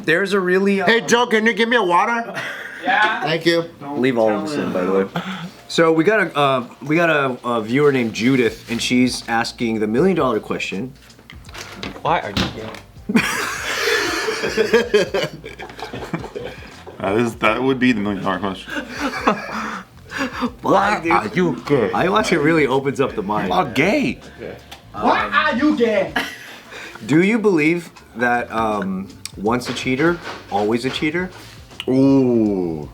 there's a really... Hey, Joe, can you give me a water? Yeah. Thank you. Leave all of this in, by the way. So we got a viewer named Judith, and she's asking the $1 million question. Why are you gay? That would be the $1 million question. Why are you gay? I watch it really opens up the mind. Oh, gay. Why are you gay? Do you believe that once a cheater, always a cheater? Ooh.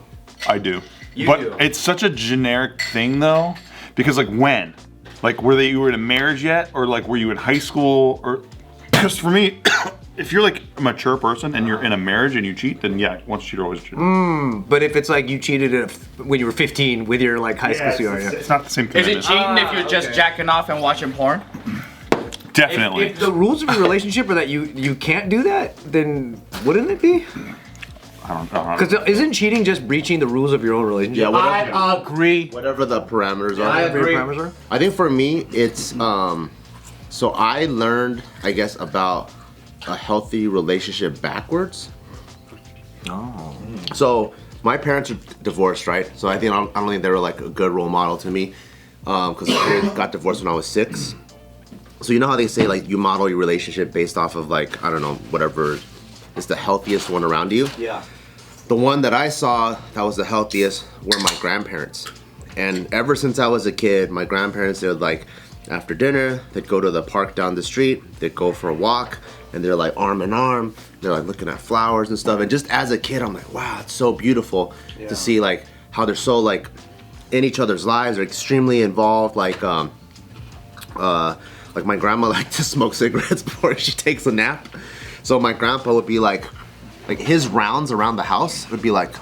I do. You but do. It's such a generic thing though, because like when? Like you were in a marriage yet? Or like were you in high school? Or because for me, if you're like a mature person and you're in a marriage and you cheat, then yeah, once a cheater, always a cheater. But if it's like you cheated when you were 15 with your like high school sweetheart. It's not the same Is commitment. it cheating if you're just jacking off and watching porn? Definitely. If the rules of your relationship are that you can't do that, then wouldn't it be? I don't know. Because isn't cheating just breaching the rules of your own relationship? Yeah, whatever, I agree. whatever the parameters are. I agree. Parameters are? I think for me, it's so I learned, I guess, about a healthy relationship backwards. Oh. So my parents are divorced, right? So I don't think they were like a good role model to me, because I got divorced when I was 6. So you know how they say like you model your relationship based off of like, I don't know, whatever is the healthiest one around you. Yeah. The one that I saw that was the healthiest were my grandparents. And ever since I was a kid, my grandparents, they would like, after dinner, they'd go to the park down the street, they'd go for a walk, and they're like arm in arm, they're like looking at flowers and stuff. And just as a kid, I'm like, wow, it's so beautiful to see like how they're so like in each other's lives, they're extremely involved. Like my grandma liked to smoke cigarettes before she takes a nap. So my grandpa would be like his rounds around the house would be like,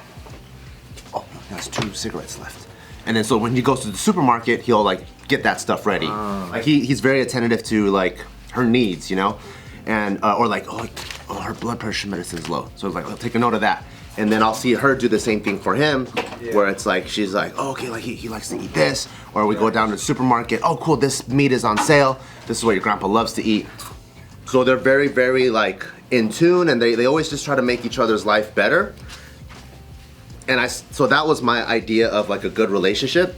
oh, he has 2 cigarettes left. And then so when he goes to the supermarket, he'll like get that stuff ready. Like he's very attentive to like her needs, you know? And, or like, oh, her blood pressure medicine's low. So it's like, I'll take a note of that. And then I'll see her do the same thing for him, where it's like, she's like, oh, okay, like he likes to eat this. Or we go down to the supermarket, oh cool, this meat is on sale. This is what your grandpa loves to eat. So they're very, very like in tune, and they always just try to make each other's life better. And so that was my idea of like a good relationship.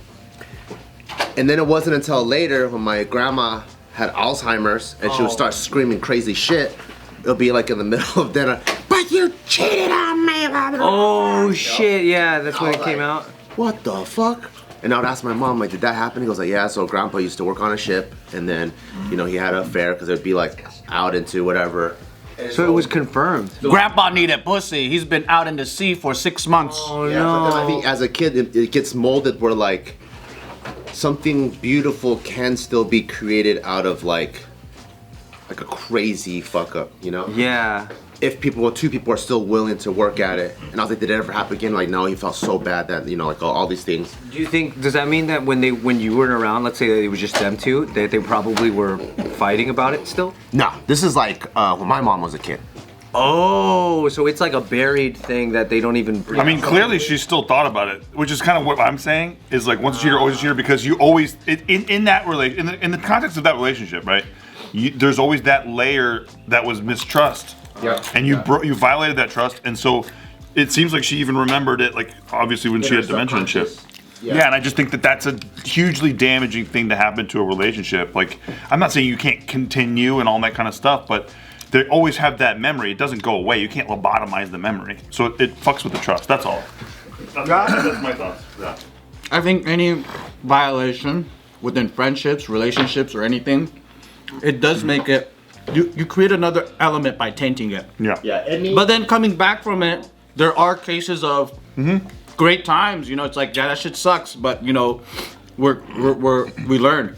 And then it wasn't until later when my grandma had Alzheimer's and she would start screaming crazy shit. It'll be like in the middle of dinner, but you cheated on me. Oh shit, yeah, that's when it came out. What the fuck? And I would ask my mom, like, did that happen? He goes like, yeah, so grandpa used to work on a ship, and then, you know, he had an affair because it'd be like out into whatever. So it was confirmed. Grandpa needed pussy. He's been out in the sea for 6 months. Oh Yeah, but then I think as a kid, it gets molded where like something beautiful can still be created out of like a crazy fuck up, you know? Yeah. If 2 people are still willing to work at it. And I was like, did it ever happen again? Like, no, he felt so bad that, you know, like all these things. Do you think, does that mean that when you weren't around, let's say that it was just them two, that they probably were fighting about it still? No, this is like when my mom was a kid. Oh, so it's like a buried thing that they don't even bring I mean, up. clearly she still thought about it, which is kind of what I'm saying. Is like once a cheater, always a cheater, because you always in that in the context of that relationship, right? There's always that layer that was mistrust. Yeah. And you violated that trust, and so it seems like she even remembered it, like obviously when she had dementia and shit. Yeah, and I just think that that's a hugely damaging thing to happen to a relationship. Like, I'm not saying you can't continue and all that kind of stuff, but they always have that memory. It doesn't go away. You can't lobotomize the memory, so it fucks with the trust. That's all. That's my thoughts. Yeah. I think any violation within friendships, relationships, or anything, it does make it. You create another element by tainting it. Yeah. Yeah. But then coming back from it, there are cases of great times. You know, it's like, yeah, that shit sucks, but you know, we learn.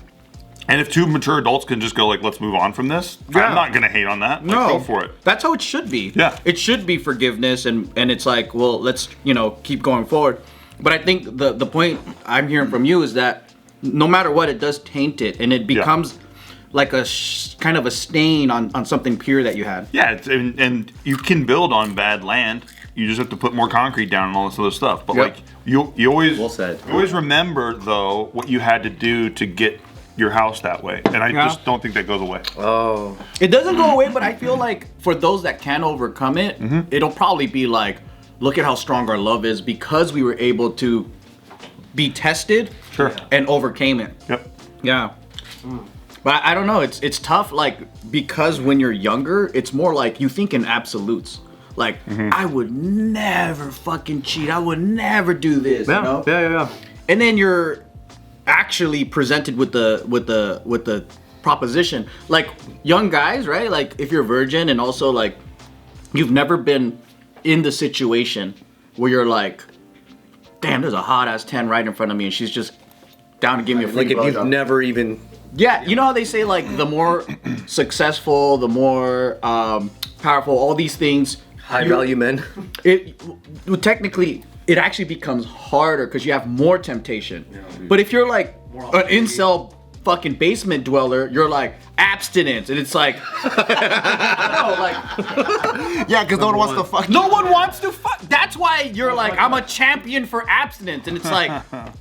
And if 2 mature adults can just go like, let's move on from this, I'm not gonna hate on that. Like, go for it. That's how it should be. Yeah. It should be forgiveness, and it's like, well, let's, you know, keep going forward. But I think the point I'm hearing from you is that no matter what, it does taint it, and it becomes like a kind of a stain on something pure that you had. Yeah, and you can build on bad land. You just have to put more concrete down and all this other stuff. But like you always Well said. you always remember though what you had to do to get your house that way, and I just don't think that goes away. Oh. It doesn't go away, but I feel like for those that can overcome it, it'll probably be like, look at how strong our love is because we were able to be tested and overcame it. Yep. Yeah. But I don't know, it's tough, like, because when you're younger, it's more like you think in absolutes. Like, I would never fucking cheat. I would never do this. Yeah, you know? yeah. And then you're actually presented with the proposition. Like, young guys, right? Like, if you're a virgin and also like you've never been in the situation where you're like, damn, there's a hot ass 10 right in front of me and she's just down to give me a free Like if you've blowjob. never even. Yeah, you know how they say like the more successful, the more powerful, all these things. High value men. Well, technically, it actually becomes harder because you have more temptation. But if you're like an incel fucking basement dweller, you're like abstinence, and it's like, no, like Yeah, because no one wants to fuck. no one wants to fuck. That's why you're like, I'm a champion for abstinence, and it's like,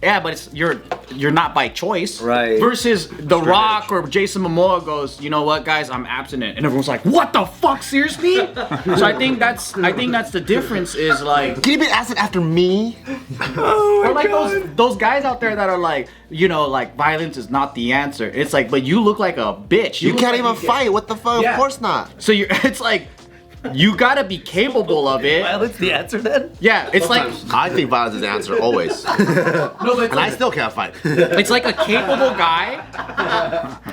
yeah, but it's you're not by choice, Right. Versus The Rock or Jason Momoa goes, you know what, guys, I'm abstinent, and everyone's like, what the fuck, seriously? So I think that's the difference is like. Can you be acid after me? Or like those guys out there that are like, you know, like violence is not the answer. It's like, but you look like a bitch. You look can't like even you fight. What the fuck? Yeah. Of course not. So it's like, you gotta be capable of it. Violence the answer then? Yeah, it's like, I think violence is the answer always, no, but and I still can't fight. it's like a capable guy.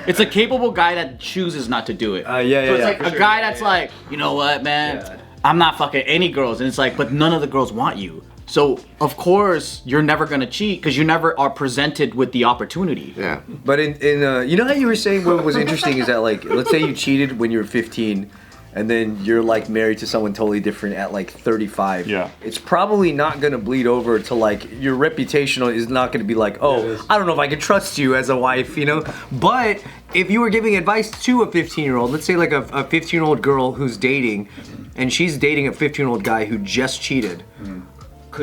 It's a capable guy that chooses not to do it. Yeah, So it's yeah, like a guy that's like, you know what, man, I'm not fucking any girls, and it's like, but none of the girls want you. So of course you're never gonna cheat because you never are presented with the opportunity. Yeah. But in you know how you were saying what was interesting is that like let's say you cheated when you were 15 and then you're like married to someone totally different at like 35. Yeah. It's probably not gonna bleed over to like your reputation is not gonna be like, oh, I don't know if I can trust you as a wife, you know? But if you were giving advice to a 15-year-old, let's say like a 15-year-old girl who's dating and she's dating a 15-year-old guy who just cheated.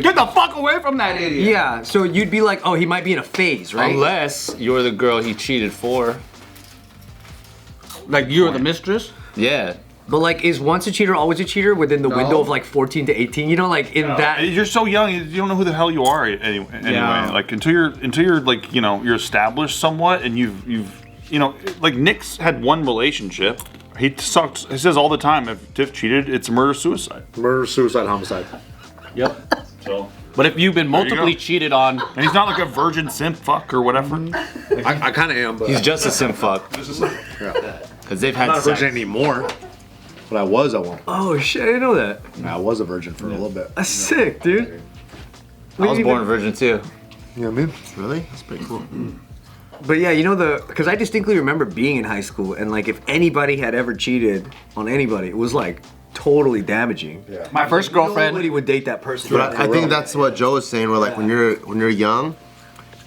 Get the fuck away from that idiot. Yeah, so you'd be like, oh, he might be in a phase, right? Unless you're the girl he cheated for. Like you're the mistress. Yeah. But like, is once a cheater always a cheater within the window of like 14 to 18? You know, like in that. You're so young, you don't know who the hell you are anyway. Yeah. Like until you're like, you know, you're established somewhat, and you've you know, like Nick's had one relationship. He says all the time, if Tiff cheated, it's murder suicide. Murder, suicide, homicide. Yep. So. But if you've been multiply go. cheated on, And he's not like a virgin simp fuck or whatever. I kind of am, but He's just a sim fuck. Because they've had I'm not a sex. virgin anymore. But I was at one. Oh shit, I didn't know that. I was a virgin for a little bit. That's sick, dude. I was born a virgin too. You know what I mean? Really? That's pretty cool. But yeah, you know because I distinctly remember being in high school and like if anybody had ever cheated on anybody, it was like totally damaging. Yeah. my first girlfriend. Nobody would date that person. But I think that's what Joe is saying. Where like when you're young,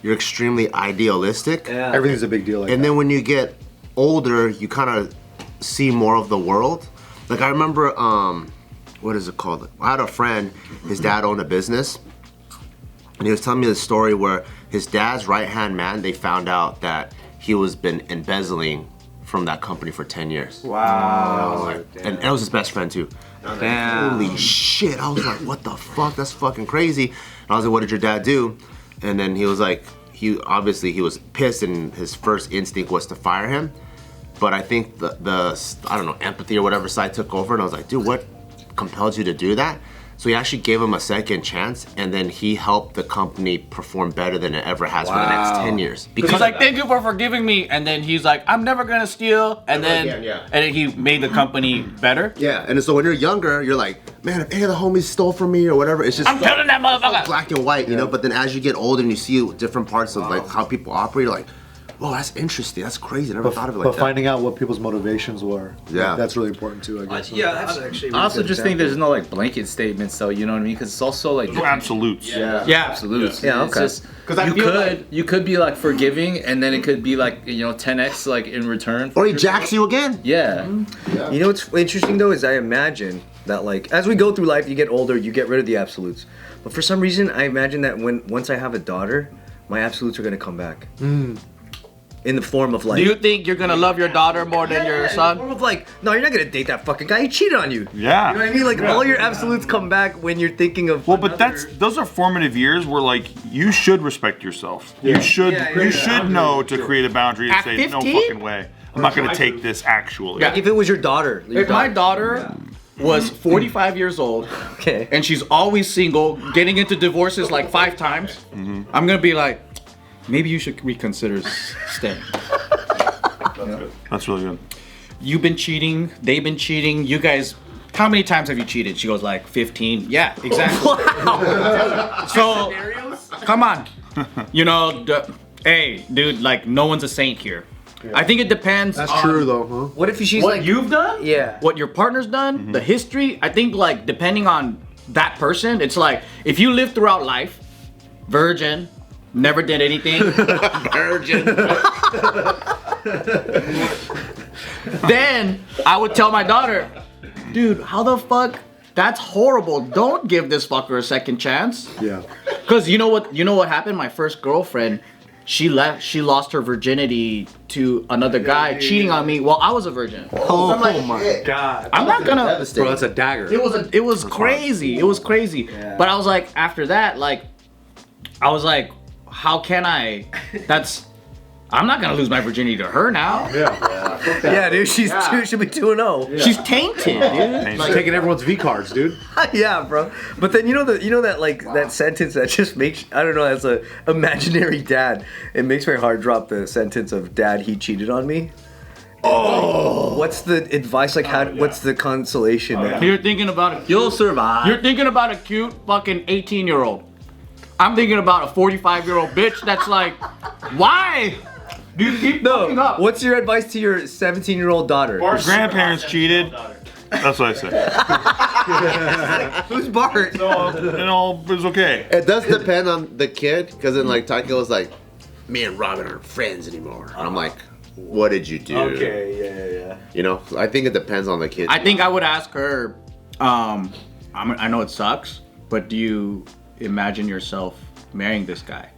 you're extremely idealistic, Yeah. Everything's a big deal. Like and that. then when you get older, you kind of see more of the world. Like I remember, what is it called? I had a friend. His dad owned a business, and he was telling me the story where his dad's right-hand man. They found out that he was been embezzling from that company for 10 years. Wow. And it was his best friend too. Damn. Holy shit! I was like, what the fuck? That's fucking crazy. And I was like, what did your dad do? And then he was like, he was pissed, and his first instinct was to fire him. But I think the I don't know, empathy or whatever side took over, and I was like, dude, what compelled you to do that? So he actually gave him a second chance, and then he helped the company perform better than it ever has for the next 10 years. He's like, thank you for forgiving me, and then he's like, I'm never gonna steal, and then yeah. and then he made the company better. yeah, and so when you're younger, you're like, man, if any of the homies stole from me or whatever, it's just I'm killing that motherfucker. black and white, you know. But then as you get older and you see different parts of like how people operate, you're like, whoa, that's interesting. That's crazy. I never thought of it like But that. finding out what people's motivations were, Yeah. that's really important too, I guess. Yeah, that's actually. I also just think there's no like blanket statements though, you know what I mean? Because it's also like No absolutes. yeah, Yeah. absolutes. Yeah, It's okay. just, 'Cause I you feel could like- you could be like forgiving, and then it could be like, you know, 10x like in return. Or he jacks you again. Yeah. You know what's interesting though is I imagine that like as we go through life, you get older, you get rid of the absolutes. But for some reason, I imagine that once I have a daughter, my absolutes are gonna come back. in the form of like. Do you think you're gonna love your daughter more than your in the son? form of like, no, you're not gonna date that fucking guy. He cheated on you. Yeah. You know what I mean? Like all your absolutes come back when you're thinking of. Well, but those are formative years where like you should respect yourself. You should know to create a boundary and At say 15? no fucking way. I'm not gonna take this actually. Yeah. If it was your daughter. If my daughter was 45 years old, Okay. and she's always single, getting into divorces like 5 times, I'm gonna be like, maybe you should reconsider staying. That's really good. You've been cheating, they've been cheating, you guys, how many times have you cheated? She goes like 15. Yeah, exactly. So, come on. You know, hey, dude, like no one's a saint here. I think it depends. That's on true though, huh? What if she's what like you've done, Yeah. what your partner's done, the history. I think like depending on that person, it's like if you live throughout life, virgin, never did anything, virgin. Then I would tell my daughter, dude, how the fuck? That's horrible. Don't give this fucker a second chance. Yeah. Cause you know what happened? My first girlfriend, she lost her virginity to another guy cheating on me while I was a virgin. Oh my god. I'm not gonna. Bro, that's a dagger. It was crazy. It was crazy. But I was like, after that, like, I was like, how can I? I'm not gonna lose my virginity to her now. Yeah, dude, she'll be 2-0. She's tainted, dude. Like taking everyone's V cards, dude. Yeah, bro. But then you know that like that sentence that just makes I don't know, as a imaginary dad, it makes my heart drop. The sentence of "Dad, he cheated on me." Oh, what's the advice? Like, what's the consolation? You're thinking about it. You'll survive. You're thinking about a cute fucking 18-year-old. I'm thinking about a 45-year-old bitch that's like, why? Do you keep fucking up? What's your advice to your 17-year-old daughter? Bart's grandparents cheated. That's what I say. Who's Bart? It was okay. It does depend on the kid, because then like Taiko was like, me and Robin aren't friends anymore. And I'm like, what did you do? Okay, yeah. You know, I think it depends on the kid. I think I would ask her, I know it sucks, but do you imagine yourself marrying this guy?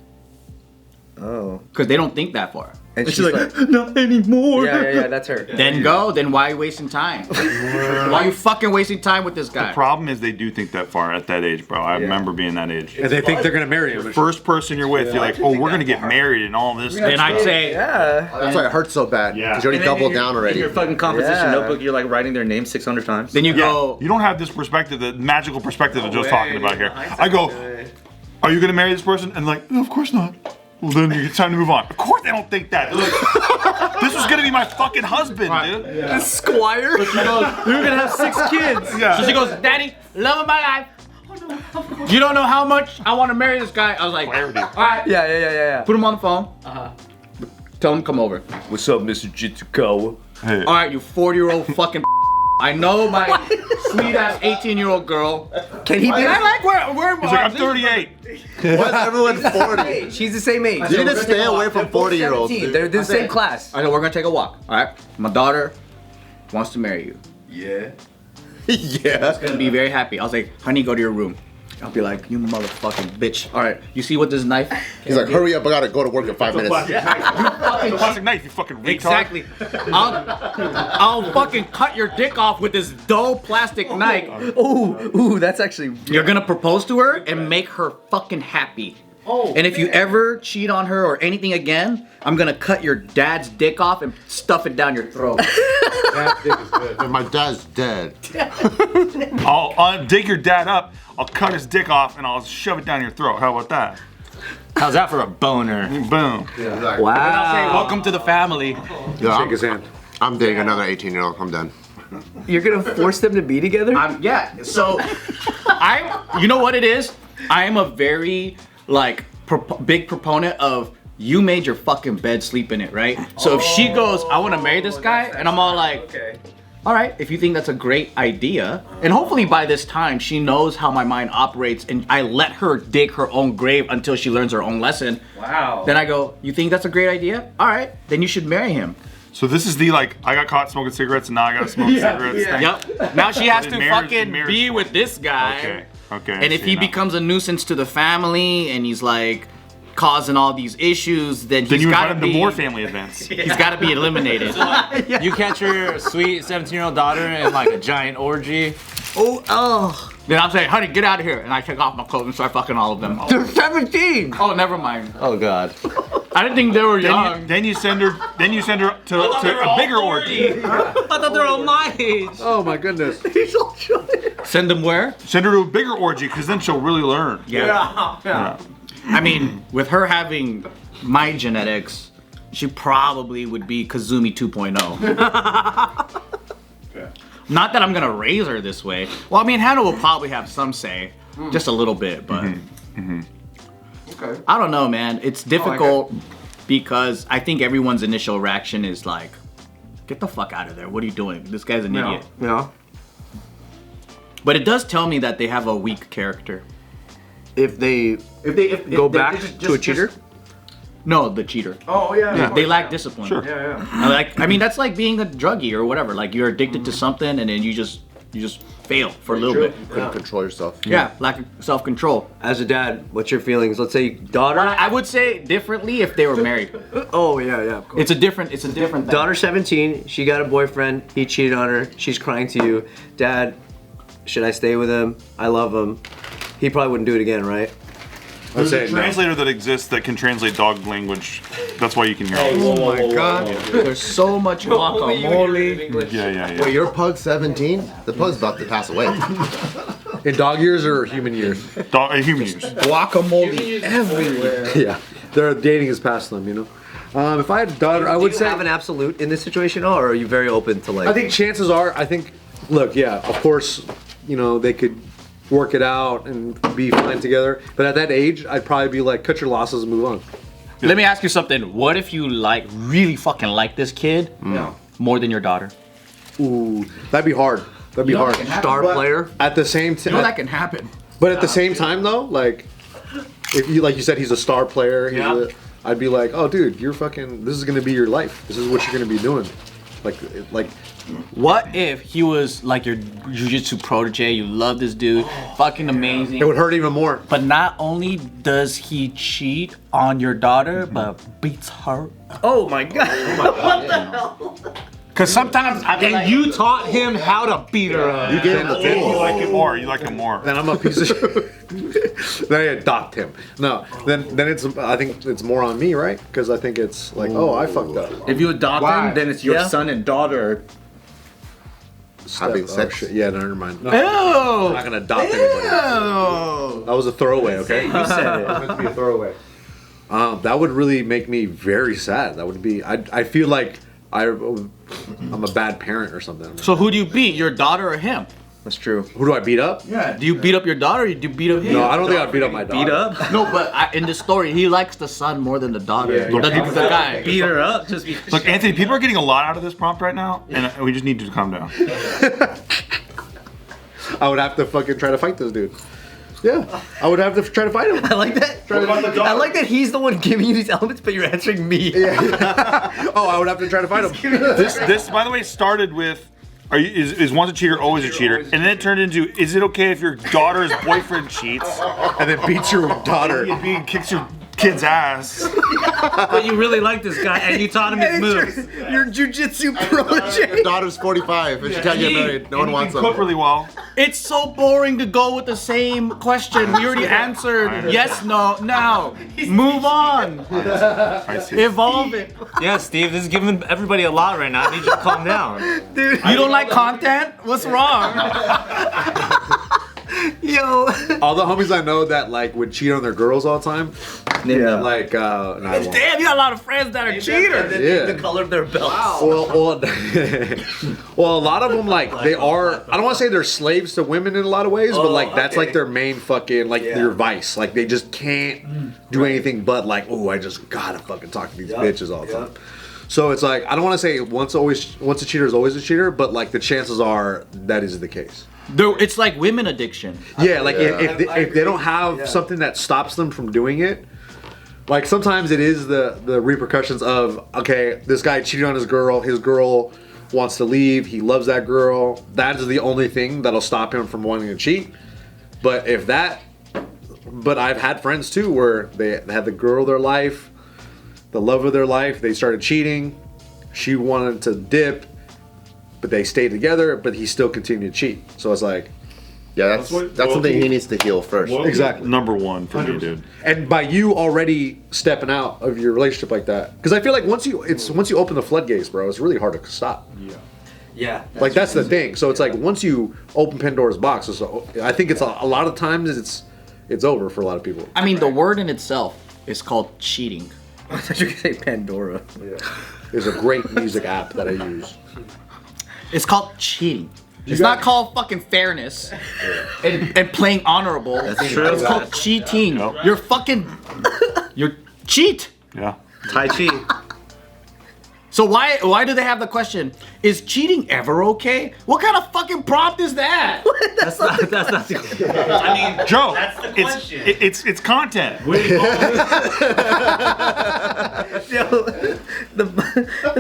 Oh. Because they don't think that far. And she's like, not anymore. yeah, that's her. Then go. Then why are you wasting time? Why are you fucking wasting time with this guy? The problem is they do think that far at that age, bro. I remember being that age. And they think they're gonna marry him. First person you're with, you're like, oh, we're gonna get married and all this. Then I'd say, Yeah. That's why it hurts so bad. Yeah. Because you already doubled down In already. your fucking composition Yeah. notebook, you're like writing their name 600 times. then you Yeah, go. you don't have this perspective, the magical perspective that Joe's talking about here. I go, are you gonna marry this person? And like, no, of course not. Well, then it's time to move on. Of course they don't think that. They're like, this was gonna be my fucking husband, dude. Squire. She goes, You're gonna have 6 kids. Yeah. so she goes, Daddy, love of my life. You don't know how much I want to marry this guy. I was like, Clarity. all right, Yeah. put him on the phone. Tell him to come over. What's up, Mr. Jitsukawa? Hey. All right, you 40-year-old fucking. I know my sweet ass 18-year-old girl. Can he be? And I like where He's like, I'm 38. Why is everyone 40? She's the same age. You need to stay away from 40-year-olds. 17. They're the same class. I know we're gonna take a walk. All right, my daughter wants to marry you. Yeah. Yeah. Gonna be very happy. I was like, honey, go to your room. I'll be like, you motherfucking bitch. All right, you see what this knife? He's like, hurry up, I gotta go to work in 5 minutes. The plastic knife, you fucking retard. Exactly. I'll fucking cut your dick off with this dull plastic knife. Ooh, that's actually. You're gonna propose to her and make her fucking happy. And if you ever cheat on her or anything again, I'm gonna cut your dad's dick off and stuff it down your throat. And my dad's dead. I'll dig your dad up, I'll cut his dick off, and I'll shove it down your throat. How about that? How's that for a boner? Boom. Wow. Welcome to the family. Yeah, Shake his hand. I'm dating another 18-year-old. I'm done. You're gonna force them to be together? Yeah. So, you know what it is? I am a very like big proponent of you made your fucking bed, sleep in it, right? So if she goes, I want to marry this guy, and I'm all like, Okay. all right, if you think that's a great idea, and hopefully by this time she knows how my mind operates, and I let her dig her own grave until she learns her own lesson. Wow. Then I go, you think that's a great idea? All right, then you should marry him. So this is the like, I got caught smoking cigarettes and now I gotta smoke cigarettes thing. Yep. Now she has to Marriage- fucking marriage- be with this guy. Okay. And if he becomes a nuisance to the family and he's like causing all these issues, then Then he's you got invite to him to be more family events. he's got to be eliminated. You catch your sweet 17-year-old daughter in like a giant orgy. Oh. Then I'm saying, honey, get out of here, and I take off my clothes and start fucking all of them. They're 17. Oh, never mind. Oh God. I didn't think they were young. Then you send her to a bigger orgy. I thought they were all my age. Oh my goodness. Send them where? Send her to a bigger orgy, because then she'll really learn. Yeah. I mean, with her having my genetics, she probably would be Kazumi 2.0. Not that I'm gonna raise her this way. Well, I mean, Hannah will probably have some say, just a little bit, but Okay. I don't know, man. It's difficult because I think everyone's initial reaction is like, "Get the fuck out of there! What are you doing? This guy's an idiot." Yeah. But it does tell me that they have a weak character. If they If go back to a cheater. No, the cheater. Oh yeah. They lack discipline. Sure. Yeah. I mean, that's like being a druggie or whatever. Like you're addicted to something and then you just fail for a little bit. Couldn't control yourself. Yeah, lack of self-control. As a dad, what's your feelings? Let's say daughter. I would say differently if they were married. Oh yeah. Of course. It's a different thing. Daughter 17. She got a boyfriend. He cheated on her. She's crying to you, Dad. Should I stay with him? I love him. He probably wouldn't do it again, right? There's a say no. translator that exists that can translate dog language. That's why you can hear it. Oh my god. There's so much guacamole. Yeah. Wait, your pug's 17? The pug's about to pass away. In dog years or human years? Human use. Guacamole everywhere. Yeah. Their dating is past them, you know? If I had a daughter, I would Do you say. have an absolute in this situation, or are you very open to like? I think chances are, look, yeah, of course, you know, they could work it out and be fine together. But at that age, I'd probably be like, cut your losses and move on. Let me ask you something. What if you really fucking like this kid more than your daughter? Ooh, that'd be hard. That'd be hard. Star But player. At the same You know that time, can happen. but at the same time though, like, if you, like you said, he's a star player. I'd be like, oh, dude, you're fucking. This is gonna be your life. This is what you're gonna be doing. Like. What if he was like your jiu-jitsu protege, you love this dude, fucking amazing, It would hurt even more. but not only does he cheat on your daughter, but beats her? Oh my God. Because sometimes I mean, And you taught him how to beat her up. You gave him the Then you tip. like it more. You like it more. Then I'm a piece of shit. Then I adopt him. No, then it's. I think it's more on me, right? Because I think it's like, oh, I fucked up. If you adopt Why? him, then it's your Yeah. son and daughter. Having Oh, sex. shit. Yeah, never mind. No, Ew! I'm not gonna adopt anybody. Ew! That was a throwaway, okay? You said it. Meant to be a throwaway. That would really make me very sad. That would be. I feel like I'm a bad parent or something. So who do you beat, your daughter or him? That's true. Who do I beat up? Yeah. Do you beat up your daughter or do you beat up him? No, I don't think I'd beat up my daughter. Beat up. No, but in the story, he likes the son more than the daughter. Yeah, the guy. Beat her up just because. Look, Anthony, people are getting a lot out of this prompt right now, and we just need you to calm down. I would have to fucking try to fight this dude. Yeah, I would have to try to fight him. I like that. I like that he's the one giving you these elements, but you're answering me. Oh, I would have to try to fight him. This, by the way, started with, is once a cheater, always a cheater? And then it turned into, is it okay if your daughter's boyfriend cheats And then beats your daughter. and kicks your kid's ass? But you really like this guy, and you taught him his moves. Your jujitsu protege. Your daughter's 45 and she can't get married. No one wants Cook them. really well. It's so boring to go with the same question. We already answered yes, no, now. Move on. I see. Evolve it. Yeah, Steve, this is giving everybody a lot right now. I need you to calm down. Dude, You don't like content? What's wrong? yo. All the homies I know that like would cheat on their girls all the time. Yeah. Like, no, I won't. Damn, you got a lot of friends that are cheaters. Yeah. The color of their belts. Well, well, a lot of them like they are. I don't want to say they're slaves to women in a lot of ways, but like that's like their main fucking like their vice. Like they just can't do anything but like, oh, I just gotta fucking talk to these bitches all the time. So it's like I don't want to say once a cheater is always a cheater, but like the chances are that is the case. It's like women addiction. Yeah, like if they don't have something that stops them from doing it, like sometimes it is the repercussions of, okay, this guy cheated on his girl wants to leave, he loves that girl, that is the only thing that'll stop him from wanting to cheat. But if that But I've had friends too where they had the girl of their life, the love of their life. They started cheating. She wanted to dip, but they stayed together. But he still continued to cheat. So it's like, Yeah, that's something he needs to heal first. Exactly. Number one for me, dude. and by you already stepping out of your relationship like that, because I feel like once you open the floodgates, bro, it's really hard to stop. Yeah. Like that's the thing. So it's like once you open Pandora's box, I think it's a lot of times it's over for a lot of people. I mean, the word in itself is called cheating. I thought you were gonna say Pandora. There's a great music app that I use. It's called cheating. It's not called fucking fairness and playing honorable. That's true. It's called cheating. Yep. You're cheat. Yeah. Tai Chi. So why do they have the question? Is cheating ever okay? What kind of fucking prompt is that? That's not the I mean, Joe, that's the question. it's content. Yo, the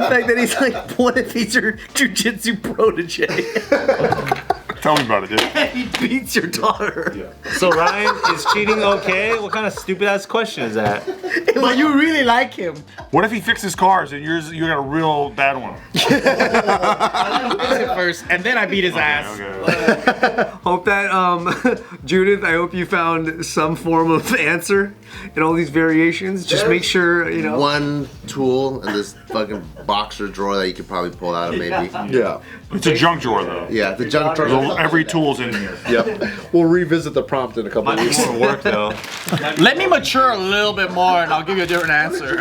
fact that he's like, what if he's your jujitsu protege? Tell me about it, dude. He beats your daughter. So Ryan, is cheating okay? What kind of stupid ass question is that? But you really like him. What if he fixes cars and you got a real bad one? I fix it first, and then I beat his ass. Okay. Hope that, Judith, I hope you found some form of answer in all these variations. Just make sure, you know. One tool in this fucking boxer drawer that you could probably pull out of maybe. Yeah. It's a junk drawer, though. Yeah, the junk drawer. Every tool's in here. Yep. We'll revisit the prompt in a couple Might of be weeks. more work though. Let me mature a little bit more, and I'll give you a different answer.